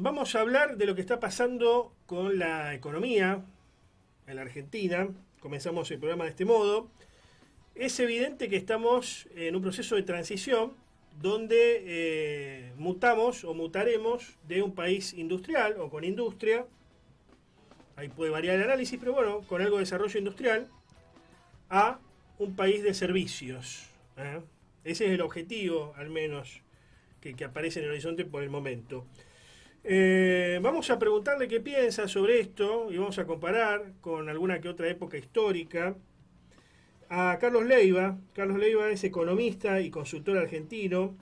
vamos a hablar de lo que está pasando con la economía en la Argentina. Comenzamos el programa de este modo. Es evidente que estamos en un proceso de transición donde mutamos o mutaremos de un país industrial o con industria, ahí puede variar el análisis, pero bueno, con algo de desarrollo industrial, a un país de servicios. ¿Eh? Ese es el objetivo, al menos, que aparece en el horizonte por el momento. Vamos a preguntarle qué piensa sobre esto y vamos a comparar con alguna que otra época histórica a Carlos Leiva. Carlos Leiva es economista y consultor argentino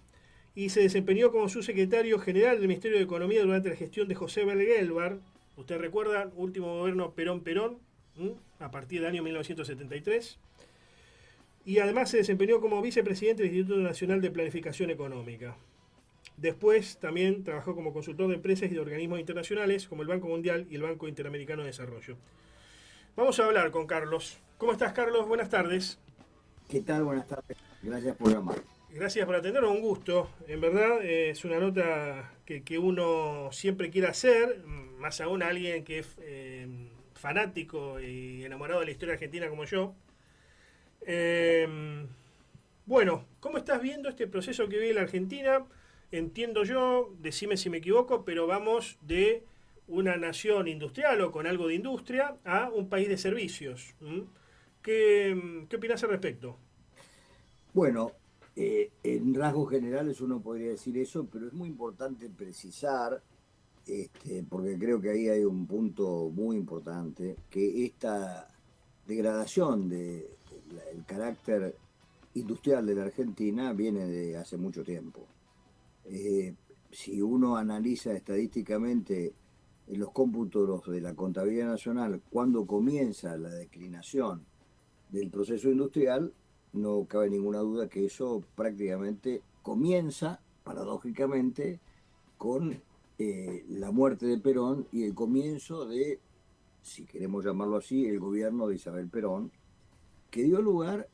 y se desempeñó como subsecretario general del Ministerio de Economía durante la gestión de José Gelbar. Usted recuerda, último gobierno Perón-Perón, a partir del año 1973. Y además se desempeñó como vicepresidente del Instituto Nacional de Planificación Económica. Después también trabajó como consultor de empresas y de organismos internacionales como el Banco Mundial y el Banco Interamericano de Desarrollo. Vamos a hablar con Carlos. ¿Cómo estás, Carlos? Buenas tardes. ¿Qué tal? Buenas tardes. Gracias por llamar. Gracias por atendernos, un gusto. En verdad es una nota que uno siempre quiere hacer, más aún a alguien que es fanático y enamorado de la historia argentina como yo. Bueno, ¿cómo estás viendo este proceso que vive la Argentina? Entiendo yo, decime si me equivoco, pero vamos de una nación industrial o con algo de industria a un país de servicios. ¿Qué opinás al respecto? Bueno, en rasgos generales uno podría decir eso, pero es muy importante precisar, porque creo que ahí hay un punto muy importante, que esta degradación del carácter industrial de la Argentina viene de hace mucho tiempo. Si uno analiza estadísticamente en los cómputos de la contabilidad nacional cuando comienza la declinación del proceso industrial, no cabe ninguna duda que eso prácticamente comienza, paradójicamente, con la muerte de Perón y el comienzo de, si queremos llamarlo así, el gobierno de Isabel Perón, que dio lugar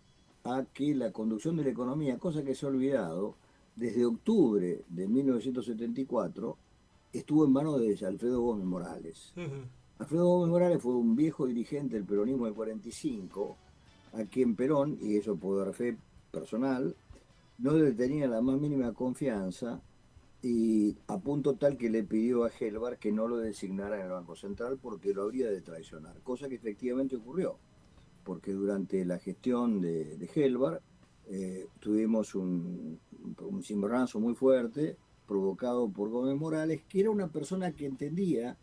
a que la conducción de la economía, cosa que se ha olvidado, desde octubre de 1974 estuvo en manos de Alfredo Gómez Morales. Alfredo Gómez Morales fue un viejo dirigente del peronismo del 45, a quien Perón, y eso puedo dar fe personal, no le tenía la más mínima confianza, y a punto tal que le pidió a Gelbar que no lo designara en el Banco Central porque lo habría de traicionar, cosa que efectivamente ocurrió, porque durante la gestión de Gelbar tuvimos un cimbronazo muy fuerte provocado por Gómez Morales, que era una persona que entendía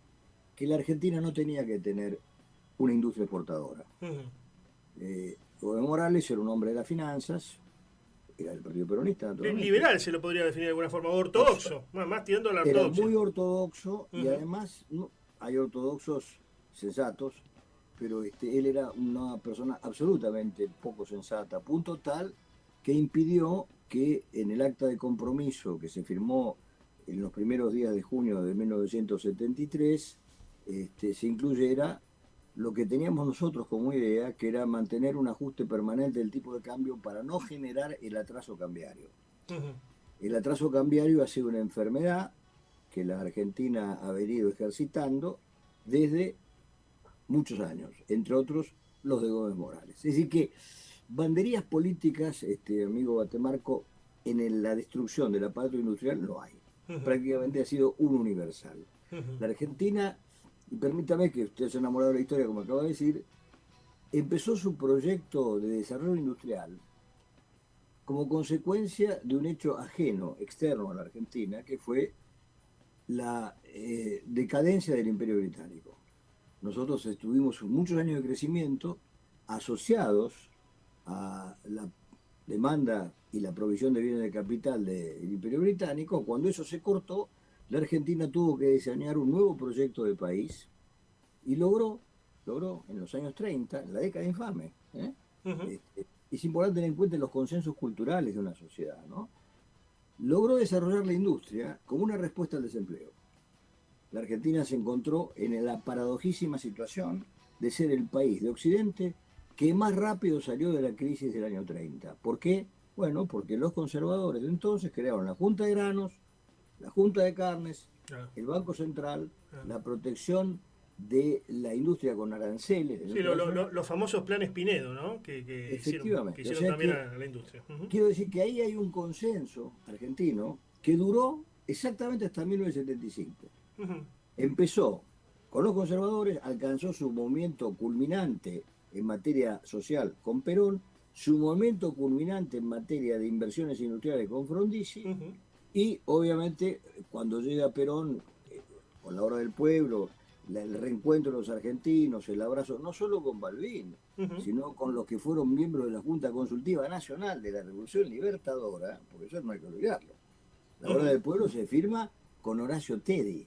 que la Argentina no tenía que tener una industria exportadora. Gómez Morales era un hombre de las finanzas, era del Partido Peronista, naturalmente. Liberal se lo podría definir de alguna forma, ortodoxo, más tirando a la Era ortodoxia. muy ortodoxo y además hay ortodoxos sensatos, pero él era una persona absolutamente poco sensata, a punto tal que impidió que en el acta de compromiso que se firmó en los primeros días de junio de 1973 se incluyera lo que teníamos nosotros como idea, que era mantener un ajuste permanente del tipo de cambio para no generar el atraso cambiario. El atraso cambiario ha sido una enfermedad que la Argentina ha venido ejercitando desde muchos años, entre otros los de Gómez Morales. Es decir que banderías políticas, amigo Batemarco, en la destrucción del aparato industrial no hay. Prácticamente ha sido un universal. La Argentina, y permítame que usted se ha enamorado de la historia, como acaba de decir, empezó su proyecto de desarrollo industrial como consecuencia de un hecho ajeno, externo a la Argentina, que fue la decadencia del Imperio Británico. Nosotros tuvimos muchos años de crecimiento asociados a la demanda y la provisión de bienes de capital del Imperio Británico. Cuando eso se cortó, la Argentina tuvo que diseñar un nuevo proyecto de país y logró en los años 30, en la década infame, es importante tener en cuenta los consensos culturales de una sociedad, ¿no? Logró desarrollar la industria como una respuesta al desempleo. La Argentina se encontró en la paradojísima situación de ser el país de Occidente que más rápido salió de la crisis del año 30. ¿Por qué? Bueno, porque los conservadores de entonces crearon la Junta de Granos, la Junta de Carnes, el Banco Central, Ah. la protección de la industria con aranceles. Sí, los famosos planes Pinedo, ¿no? Que Efectivamente. hicieron O sea también que, a la industria. Ujú. quiero decir que ahí hay un consenso argentino que duró exactamente hasta 1975. Ujú. Empezó con los conservadores, alcanzó su momento culminante en materia social con Perón, su momento culminante en materia de inversiones industriales con Frondizi, Ujú. y obviamente cuando llega Perón, con la Hora del Pueblo, el reencuentro de los argentinos, el abrazo, no solo con Balbín, Ujú. sino con los que fueron miembros de la Junta Consultiva Nacional de la Revolución Libertadora, porque eso no hay que olvidarlo. La Hora Ujú. del Pueblo se firma con Horacio Tedi,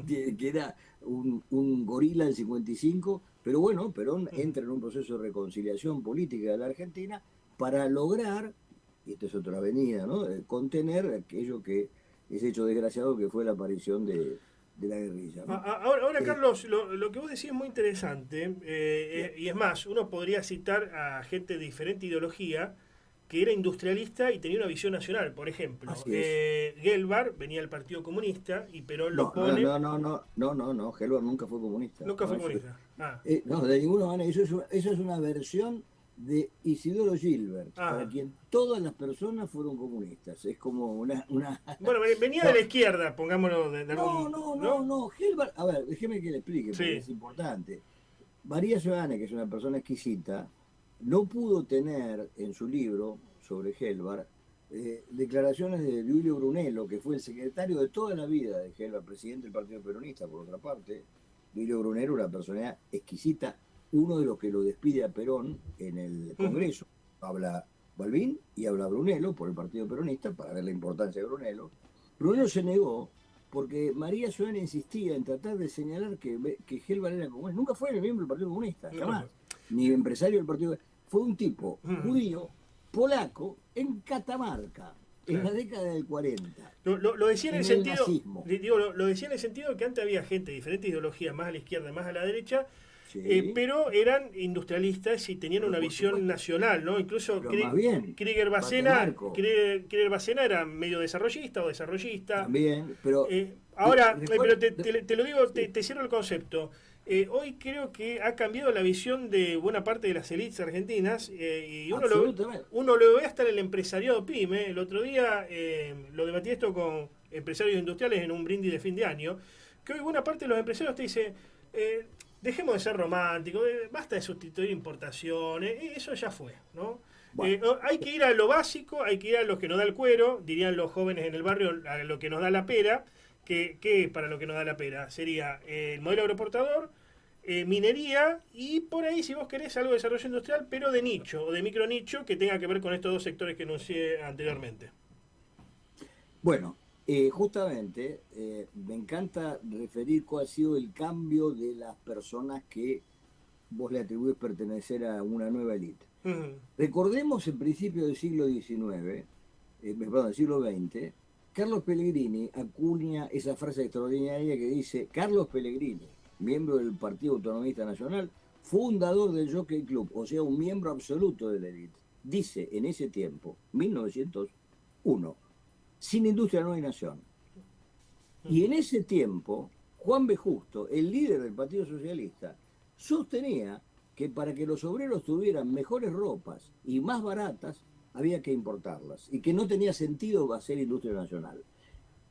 que era un gorila del 55, pero bueno, Perón Ujú. entra en un proceso de reconciliación política de la Argentina para lograr, y esta es otra avenida, ¿no? Contener aquello que ese hecho desgraciado que fue la aparición de la guerrilla, ¿no? Ahora, Eh, Carlos, lo que vos decís es muy interesante, Bien. y es más, uno podría citar a gente de diferente ideología que era industrialista y tenía una visión nacional. Por ejemplo, Así es. Gelbar venía del Partido Comunista y Perón lo No, no, pone. no, no, no, no, no, no, Gelbar nunca fue comunista. Nunca No, fue eso, comunista. Ah, no, de ninguna manera. Eso es una versión de Isidoro Gilbert, para ah. quien todas las personas fueron comunistas. Es como una... Bueno, venía de No, la izquierda, pongámoslo de no, algún. no, no, ¿No? no. Gilbert, a ver, déjeme que le explique, porque Sí. es importante. María Giovanni, que es una persona exquisita, no pudo tener en su libro sobre Gelbar declaraciones de Giulio Brunello, que fue el secretario de toda la vida de Gelbar, presidente del Partido Peronista, por otra parte. Giulio Brunello, una personalidad exquisita, uno de los que lo despide a Perón en el Ujú. Congreso. Habla Balbín y habla Brunello por el Partido Peronista, para ver la importancia de Brunello. Brunello se negó porque María Giovanni insistía en tratar de señalar que Gelbar era comunista. Nunca fue miembro del Partido Comunista, Nunca jamás. fue. Ni empresario del Partido Comunista. Fue un tipo Ujú. judío, polaco, en Catamarca, en la Claro. década del 40, Lo decía en el en el sentido, nazismo. digo, lo decía en el sentido de que antes había gente de diferentes ideologías, más a la izquierda, más a la derecha, Sí, pero eran industrialistas y tenían pero una por visión supuesto. nacional, ¿no? Incluso Pero más bien, Krieger Bacena, Batemarco Krieger Bacena era medio desarrollista o desarrollista. también, pero Pero recuerda, te lo digo, sí, te cierro el concepto. Hoy creo que ha cambiado la visión de buena parte de las élites argentinas, y absolutamente. uno lo ve hasta en el empresariado PYME. El otro día lo debatí esto con empresarios industriales en un brindis de fin de año, que hoy buena parte de los empresarios te dice, eh, dejemos de ser románticos, basta de sustituir importaciones, eso ya fue, ¿no? Bueno, Hay que ir a lo básico, hay que ir a lo que nos da el cuero, dirían los jóvenes en el barrio, a lo que nos da la pera. Que para lo que nos da la pera sería el modelo agroexportador, minería y por ahí, si vos querés, algo de desarrollo industrial, pero de nicho o de micro nicho que tenga que ver con estos dos sectores que anuncié anteriormente. bueno, justamente me encanta referir cuál ha sido el cambio de las personas que vos le atribuís pertenecer a una nueva élite. Ujú. Recordemos el principio del siglo XIX, perdón, del siglo XX, Carlos Pellegrini acuña esa frase extraordinaria que dice: Carlos Pellegrini, miembro del Partido Autonomista Nacional, fundador del Jockey Club, o sea, un miembro absoluto de la élite. Dice en ese tiempo, 1901, sin industria no hay nación. Y en ese tiempo, Juan B. Justo, el líder del Partido Socialista, sostenía que para que los obreros tuvieran mejores ropas y más baratas, había que importarlas y que no tenía sentido hacer industria nacional.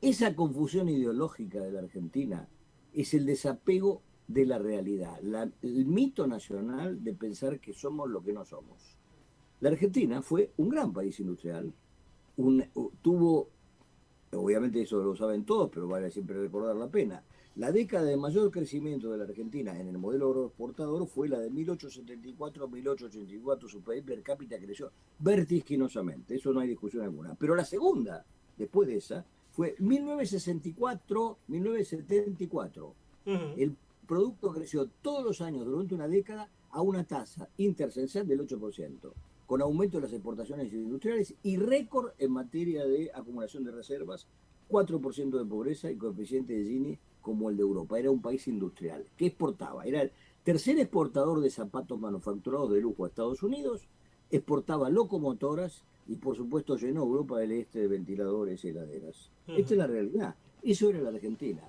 Esa confusión ideológica de la Argentina es el desapego de la realidad, el mito nacional de pensar que somos lo que no somos. La Argentina fue un gran país industrial, tuvo, obviamente eso lo saben todos, pero vale siempre recordar la pena, la década de mayor crecimiento de la Argentina en el modelo agroexportador fue la de 1874 a 1884, su PIB per cápita creció vertiginosamente, eso no hay discusión alguna. Pero la segunda, después de esa, fue 1964-1974. Ujú. El producto creció todos los años durante una década a una tasa intercensal del 8%, con aumento de las exportaciones industriales y récord en materia de acumulación de reservas, 4% de pobreza y coeficiente de Gini como el de Europa. Era un país industrial que exportaba. Era el tercer exportador de zapatos manufacturados de lujo a Estados Unidos, exportaba locomotoras y por supuesto llenó Europa del Este de ventiladores y heladeras. Esta Ujú. es la realidad. Eso era la Argentina.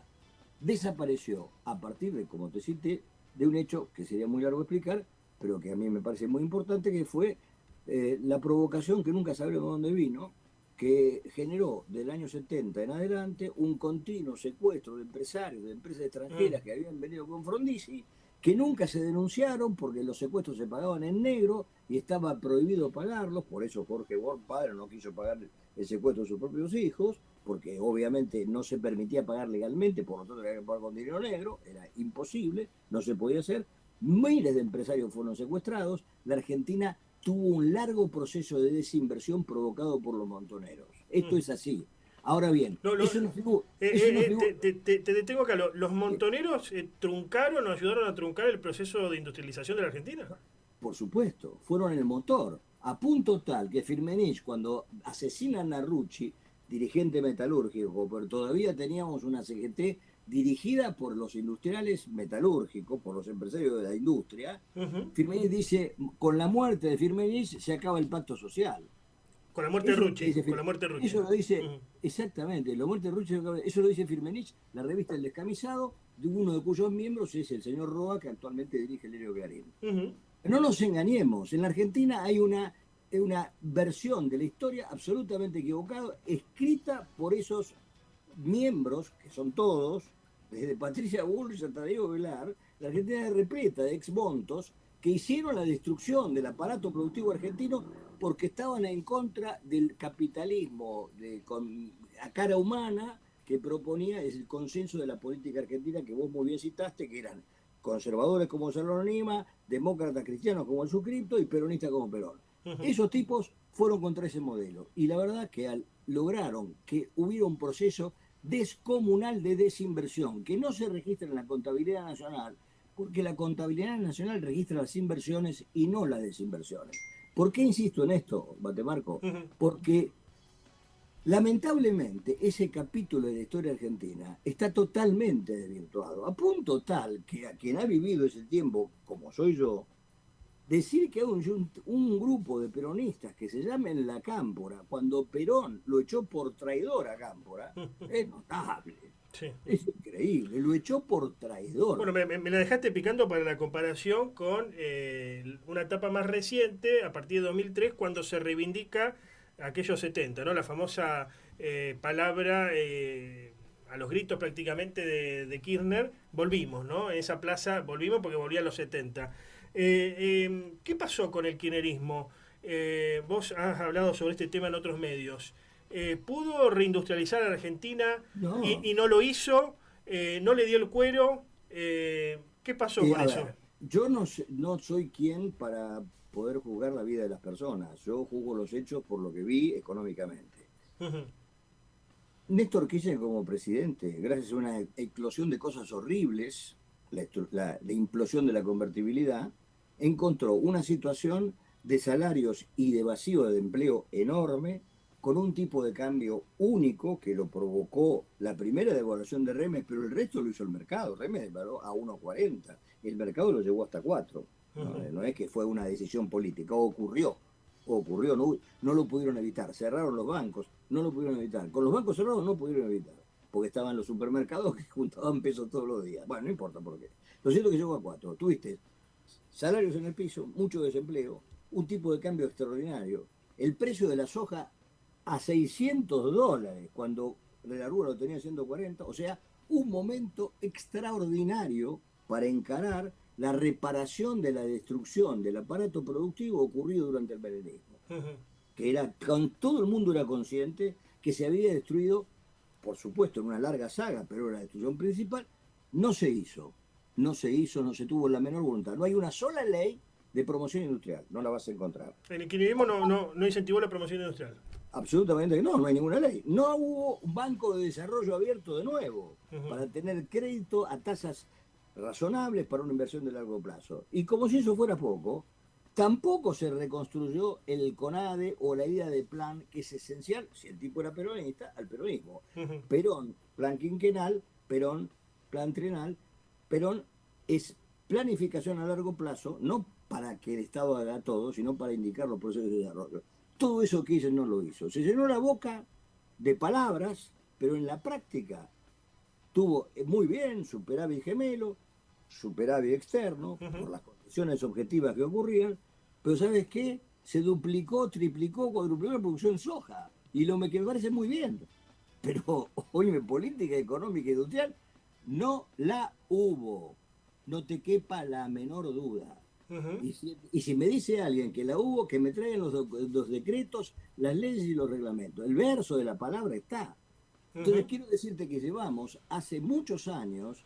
Desapareció a partir de, como te cité, de un hecho que sería muy largo explicar, pero que a mí me parece muy importante, que fue la provocación que nunca sabremos de dónde vino, que generó del año 70 en adelante un continuo secuestro de empresarios, de empresas extranjeras que habían venido con Frondizi, que nunca se denunciaron porque los secuestros se pagaban en negro y estaba prohibido pagarlos. Por eso Jorge Borg, padre, no quiso pagar el secuestro de sus propios hijos, porque obviamente no se permitía pagar legalmente, por lo tanto había que pagar con dinero negro, era imposible, no se podía hacer. Miles de empresarios fueron secuestrados. La Argentina tuvo un largo proceso de desinversión provocado por los montoneros. Esto es así. Ahora bien, eso no figura. Te detengo acá. ¿Los montoneros truncaron o ayudaron a truncar el proceso de industrialización de la Argentina? Por supuesto, fueron el motor. A punto tal que Firmenich, cuando asesinan a Rucci, dirigente metalúrgico, pero todavía teníamos una CGT dirigida por los industriales metalúrgicos, por los empresarios de la industria, Firmenich dice, con la muerte de Firmenich se acaba el pacto social. Con la muerte de Rucci. Con la muerte de Rucci. Eso lo dice, exactamente, la muerte de Rucci, eso lo dice Firmenich, la revista El Descamisado, de uno de cuyos miembros es el señor Roa, que actualmente dirige el diario Clarín. No nos engañemos, en la Argentina hay una versión de la historia absolutamente equivocada, escrita por esos miembros, que son todos, desde Patricia Bullrich hasta Diego Velar. La Argentina es repleta de ex-montos que hicieron la destrucción del aparato productivo argentino porque estaban en contra del capitalismo a cara humana que proponía el consenso de la política argentina, que vos muy bien citaste, que eran conservadores como Salón Lima, demócratas cristianos como el Suscripto y peronistas como Perón. Esos tipos fueron contra ese modelo y la verdad que lograron que hubiera un proceso descomunal de desinversión que no se registra en la contabilidad nacional, porque la contabilidad nacional registra las inversiones y no las desinversiones. ¿Por qué insisto en esto, Batemarco? Porque lamentablemente ese capítulo de la historia argentina está totalmente desvirtuado, a punto tal que a quien ha vivido ese tiempo, como soy yo, decir que hay un grupo de peronistas que se llamen La Cámpora, cuando Perón lo echó por traidor a Cámpora, es notable. Sí. Es increíble, lo echó por traidor. Bueno, me la dejaste picando para la comparación con una etapa más reciente, a partir de 2003, cuando se reivindica aquellos 70, ¿no? La famosa palabra a los gritos prácticamente de Kirchner, volvimos, ¿no? En esa plaza volvimos porque volvía a los 70. ¿Qué pasó con el kirchnerismo? Vos has hablado sobre este tema en otros medios. ¿Pudo reindustrializar a la Argentina y no lo hizo? ¿No le dio el cuero? ¿Qué pasó con eso? Yo no soy quien para poder juzgar la vida de las personas. Yo juzgo los hechos por lo que vi económicamente. Néstor Kirchner como presidente, gracias a una eclosión de cosas horribles, la implosión de la convertibilidad, encontró una situación de salarios y de vacío de empleo enorme, con un tipo de cambio único que lo provocó la primera devaluación de Remes, pero el resto lo hizo el mercado. Remes devaluó a 1,40, el mercado lo llevó hasta 4. No es que fue una decisión política, ocurrió, no lo pudieron evitar. Cerraron los bancos, no lo pudieron evitar. Con los bancos cerrados no pudieron evitar, porque estaban los supermercados que juntaban pesos todos los días. Bueno, no importa por qué. Lo cierto es que llegó a 4. Tuviste salarios en el piso, mucho desempleo, un tipo de cambio extraordinario, el precio de la soja a $600, cuando de la Rúa lo tenía a 140, o sea, un momento extraordinario para encarar la reparación de la destrucción del aparato productivo ocurrido durante el menemismo. Que era, todo el mundo era consciente que se había destruido, por supuesto, en una larga saga, pero era la destrucción principal. No se hizo, no se tuvo la menor voluntad. No hay una sola ley de promoción industrial, no la vas a encontrar. El kirchnerismo no incentivó la promoción industrial. Absolutamente que no hay ninguna ley. No hubo un banco de desarrollo abierto de nuevo para tener crédito a tasas razonables para una inversión de largo plazo. Y como si eso fuera poco, tampoco se reconstruyó el CONADE o la idea de plan, que es esencial, si el tipo era peronista, al peronismo. Perón, plan quinquenal, Perón, plan trienal. Perón es planificación a largo plazo, no para que el Estado haga todo, sino para indicar los procesos de desarrollo. Todo eso Kirchner no lo hizo. Se llenó la boca de palabras, pero en la práctica estuvo muy bien, superávit gemelo, superávit externo, por las condiciones objetivas que ocurrían, pero ¿sabes qué? Se duplicó, triplicó, cuadruplicó la producción de soja, y lo que me parece muy bien. Pero, oye, política económica y industrial no la hubo, no te quepa la menor duda. Y si me dice alguien que la hubo, que me traigan los decretos, las leyes y los reglamentos. El verso de la palabra está. Entonces quiero decirte que llevamos hace muchos años,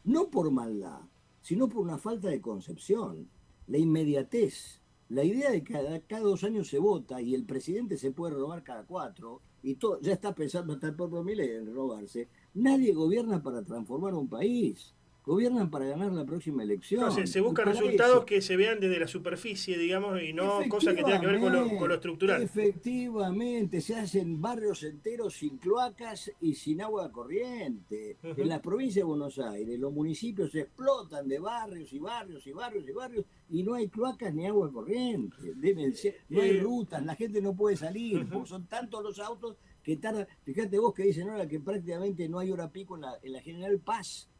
no por maldad, sino por una falta de concepción, la inmediatez, la idea de que cada 2 años se vota y el presidente se puede renovar cada 4, y todo, ya está pensando hasta el propio Milei en renovarse. Nadie gobierna para transformar un país, gobiernan para ganar la próxima elección. Entonces, se buscan resultados que se vean desde la superficie, digamos, y no cosas que tengan que ver con lo estructural. Efectivamente, se hacen barrios enteros sin cloacas y sin agua corriente. En las provincias de Buenos Aires, los municipios se explotan de barrios y barrios y barrios y barrios, y no hay cloacas ni agua corriente. No hay rutas, la gente no puede salir, porque son tantos los autos que tardan. Fíjate vos que dicen ahora que prácticamente no hay hora pico en la General Paz,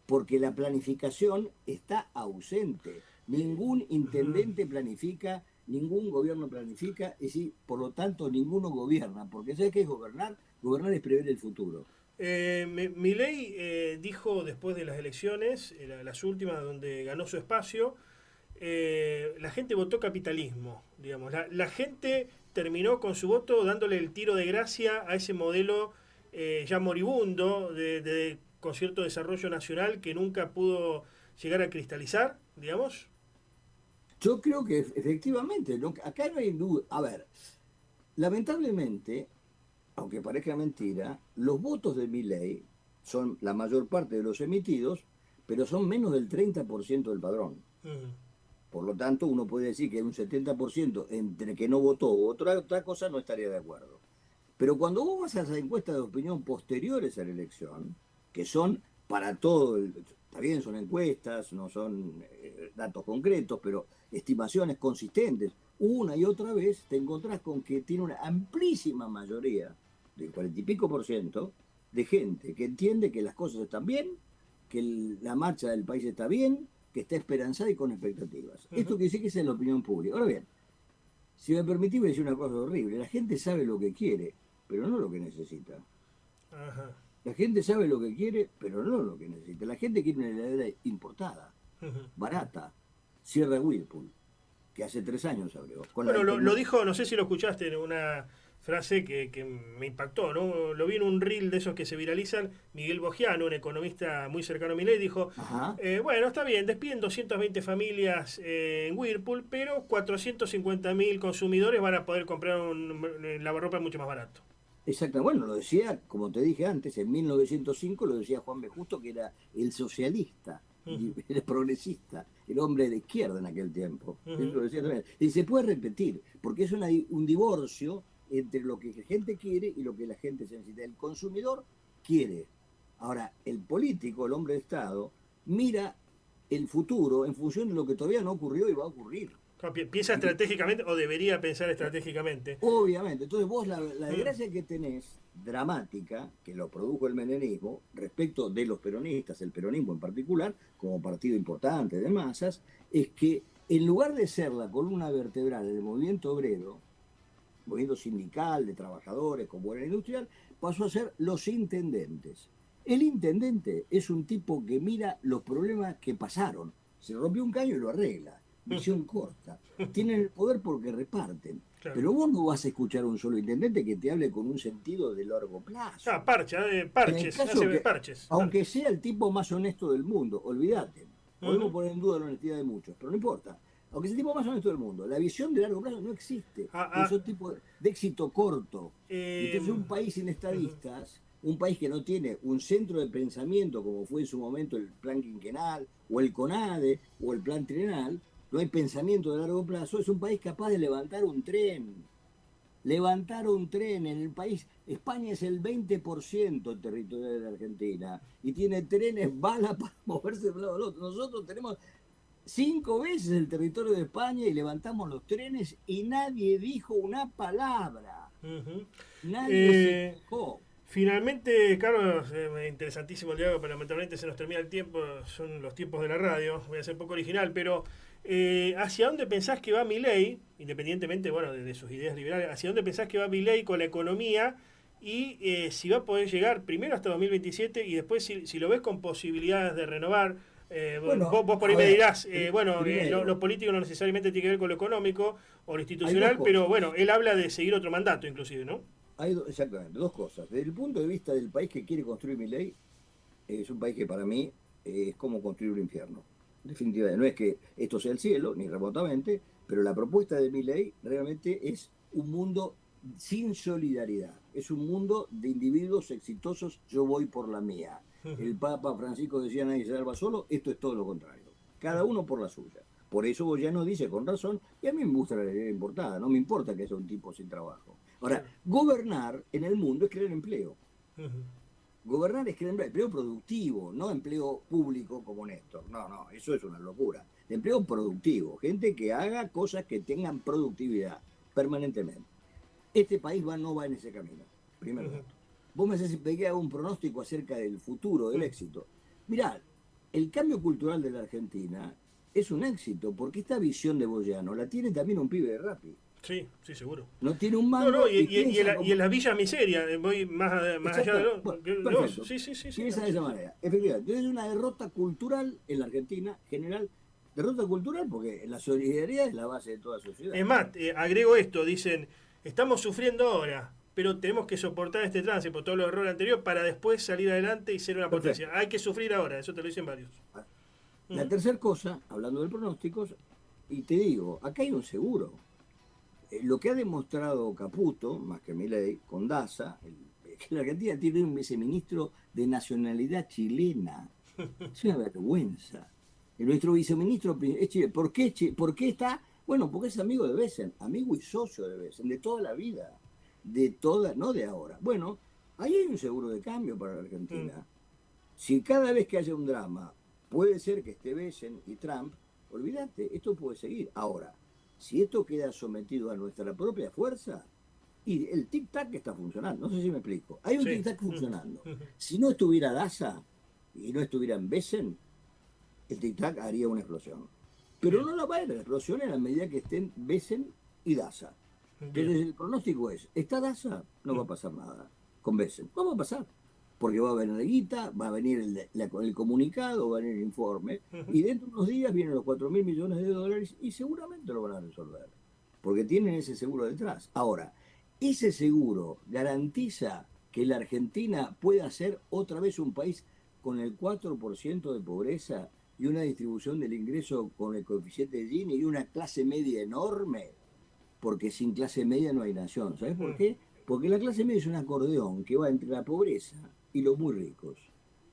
porque la planificación está ausente. Ningún intendente planifica, ningún gobierno planifica, y sí, por lo tanto ninguno gobierna, porque ¿sabes qué es gobernar? Gobernar es prever el futuro. Milei dijo después de las elecciones, las últimas donde ganó su espacio, la gente votó capitalismo, digamos. La gente terminó con su voto dándole el tiro de gracia a ese modelo ya moribundo con cierto desarrollo nacional que nunca pudo llegar a cristalizar, digamos. Yo creo que efectivamente, acá no hay duda. A ver, lamentablemente, aunque parezca mentira, los votos de Milei son la mayor parte de los emitidos, pero son menos del 30% del padrón. Por lo tanto, uno puede decir que un 70% entre que no votó o otra cosa no estaría de acuerdo. Pero cuando vos vas a esas encuestas de opinión posteriores a la elección, que son para todo, está bien, son encuestas, no son datos concretos, pero estimaciones consistentes, una y otra vez te encontrás con que tiene una amplísima mayoría, del 40 y pico por ciento, de gente que entiende que las cosas están bien, que la marcha del país está bien, que está esperanzada y con expectativas. Esto quiere decir que esa es la opinión pública. Ahora bien, si me permitís, voy a decir una cosa horrible. La gente sabe lo que quiere, pero no lo que necesita. La gente sabe lo que quiere, pero no lo que necesita. La gente quiere una heladera importada, barata, Sierra Whirlpool, que hace 3 años abrió. Bueno, lo dijo, no sé si lo escuchaste, en una frase que me impactó, ¿no? Lo vi en un reel de esos que se viralizan. Miguel Bogiano, un economista muy cercano a Milei, dijo, bueno, está bien, despiden 220 familias en Whirlpool, pero 450.000 consumidores van a poder comprar un lavarropa mucho más barato. Exacto, bueno, lo decía, como te dije antes, en 1905 lo decía Juan B. Justo, que era el socialista, el progresista, el hombre de izquierda en aquel tiempo. Eso lo decía también. Y se puede repetir, porque es un divorcio entre lo que la gente quiere y lo que la gente se necesita. El consumidor quiere. Ahora, el político, el hombre de Estado, mira el futuro en función de lo que todavía no ocurrió y va a ocurrir. Piensa estratégicamente, o debería pensar estratégicamente. Obviamente. Entonces vos la desgracia que tenés, dramática, que lo produjo el menemismo, respecto de los peronistas, el peronismo en particular, como partido importante de masas, es que en lugar de ser la columna vertebral del movimiento obrero, movimiento sindical, de trabajadores, como era industrial, pasó a ser los intendentes. El intendente es un tipo que mira los problemas que pasaron. Se rompió un caño y lo arregla. Visión corta. Tienen el poder porque reparten. Claro. Pero vos no vas a escuchar a un solo intendente que te hable con un sentido de largo plazo. Parches. Aunque sea el tipo más honesto del mundo, olvídate. Podemos poner en duda la honestidad de muchos, pero no importa. Aunque sea el tipo más honesto del mundo, la visión de largo plazo no existe. Es un tipo de éxito corto. Entonces un país sin estadistas, un país que no tiene un centro de pensamiento como fue en su momento el plan quinquenal, o el CONADE, o el plan trienal, no hay pensamiento de largo plazo, es un país capaz de levantar un tren. Levantar un tren en el país. España es el 20% del territorio de la Argentina y tiene trenes, balas para moverse de un lado al otro. Nosotros tenemos 5 veces el territorio de España y levantamos los trenes y nadie dijo una palabra. Nadie se quejó. Finalmente, Carlos, interesantísimo el diálogo, pero lamentablemente se nos termina el tiempo, son los tiempos de la radio, voy a ser poco original, pero ¿hacia dónde pensás que va Milei, independientemente bueno, de sus ideas liberales, hacia dónde pensás que va Milei con la economía y si va a poder llegar primero hasta 2027 y después si lo ves con posibilidades de renovar? Bueno, Vos por ahí a me ver, dirás, bueno, primero, lo político no necesariamente tiene que ver con lo económico o lo hay dos institucional, pero bueno, cosas. él habla de seguir otro mandato inclusive, ¿no? Exactamente, dos cosas. Desde el punto de vista del país que quiere construir Milei, es un país que para mí es como construir un infierno. Definitivamente, no es que esto sea el cielo, ni remotamente, pero la propuesta de Milei realmente es un mundo sin solidaridad. Es un mundo de individuos exitosos, yo voy por la mía. El Papa Francisco decía nadie se salva solo, esto es todo lo contrario. Cada uno por la suya. Por eso Boyano dice con razón, y a mí me gusta la idea importada, no me importa que sea un tipo sin trabajo. Ahora, Claro. gobernar en el mundo es crear empleo. Ujú. Gobernar es crear empleo productivo, no empleo público como Néstor. No, no, eso es una locura. Empleo productivo, gente que haga cosas que tengan productividad permanentemente. Este país no va en ese camino, primer Ujú. dato. Vos me decís si hago un pronóstico acerca del futuro, del éxito. Mirá, el cambio cultural de la Argentina es un éxito, porque esta visión de Boyano la tiene también un pibe de Rappi. Sí, sí, seguro. No tiene un No, no, mango y piensa y en como... las villas miseria, voy más allá de, Exacto, bueno, de vos. perfecto. Sí, sí, sí, sí, Piensa no, de sí, esa sí. manera. Efectivamente, es una derrota cultural en la Argentina general. Derrota cultural porque la solidaridad es la base de toda sociedad. Es más, agrego esto, dicen, estamos sufriendo ahora, pero tenemos que soportar este tránsito por todos los errores anteriores para después salir adelante y ser una potencia. Perfecto. Hay que sufrir ahora, eso te lo dicen varios. La Ujú. tercera cosa, hablando de pronósticos, y te digo, acá hay un seguro. Lo que ha demostrado Caputo, más que Milei, con Daza, que la Argentina tiene un viceministro de nacionalidad chilena. Es una vergüenza. Nuestro viceministro es Chile. ¿Por qué, ¿Por qué está? Bueno, porque es amigo de Besen, amigo y socio de Besen, de toda la vida. De toda, no de ahora. Bueno, ahí hay un seguro de cambio para la Mm. Argentina. Si cada vez que haya un drama puede ser que esté Besen y Trump, olvídate, esto puede seguir. Ahora, si esto queda sometido a nuestra propia fuerza, y el tic-tac está funcionando, no sé si me explico. Hay un Sí. tic-tac funcionando. Ujú. Si no estuviera Daza y no estuviera en Besen, el tic-tac haría una explosión. Pero Bien, no la va a ir la explosión en la medida que estén Besen y Daza. bien. Entonces el pronóstico es, ¿está Daza? No va Mm. a pasar nada. Con Besen. No va a pasar. Porque va a venir guita, va a venir el comunicado, va a venir el informe, Ujú. y dentro de unos días vienen los 4.000 millones de dólares y seguramente lo van a resolver. Porque tienen ese seguro detrás. Ahora, ese seguro garantiza que la Argentina pueda ser otra vez un país con el 4% de pobreza y una distribución del ingreso con el coeficiente de Gini y una clase media enorme, porque sin clase media no hay nación. ¿Sabes por Mm. qué? Porque la clase media es un acordeón que va entre la pobreza y los muy ricos.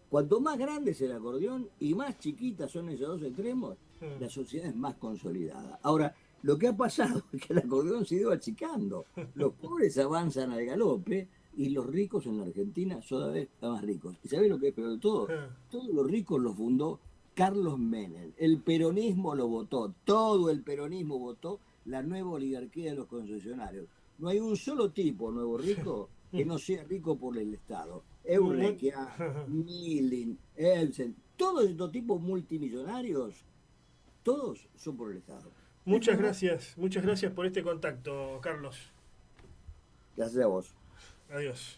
Cuanto más grande es el acordeón y más chiquitas son esos dos extremos, Mm. la sociedad es más consolidada. Ahora, lo que ha pasado es que el acordeón se ha ido achicando. Los pobres avanzan al galope y los ricos en la Argentina son cada vez más ricos. ¿Y sabés lo que es peor de todo? Ah. Todos los ricos los fundó Carlos Menem. El peronismo lo votó, todo el peronismo votó la nueva oligarquía de los concesionarios. No hay un solo tipo nuevo rico que no sea rico por el Estado. Mu- Eureka, Milling, Elsen, todos estos tipos multimillonarios, todos son por el Estado. Es verdad. Muchas gracias por este contacto, Carlos. Gracias a vos. Adiós.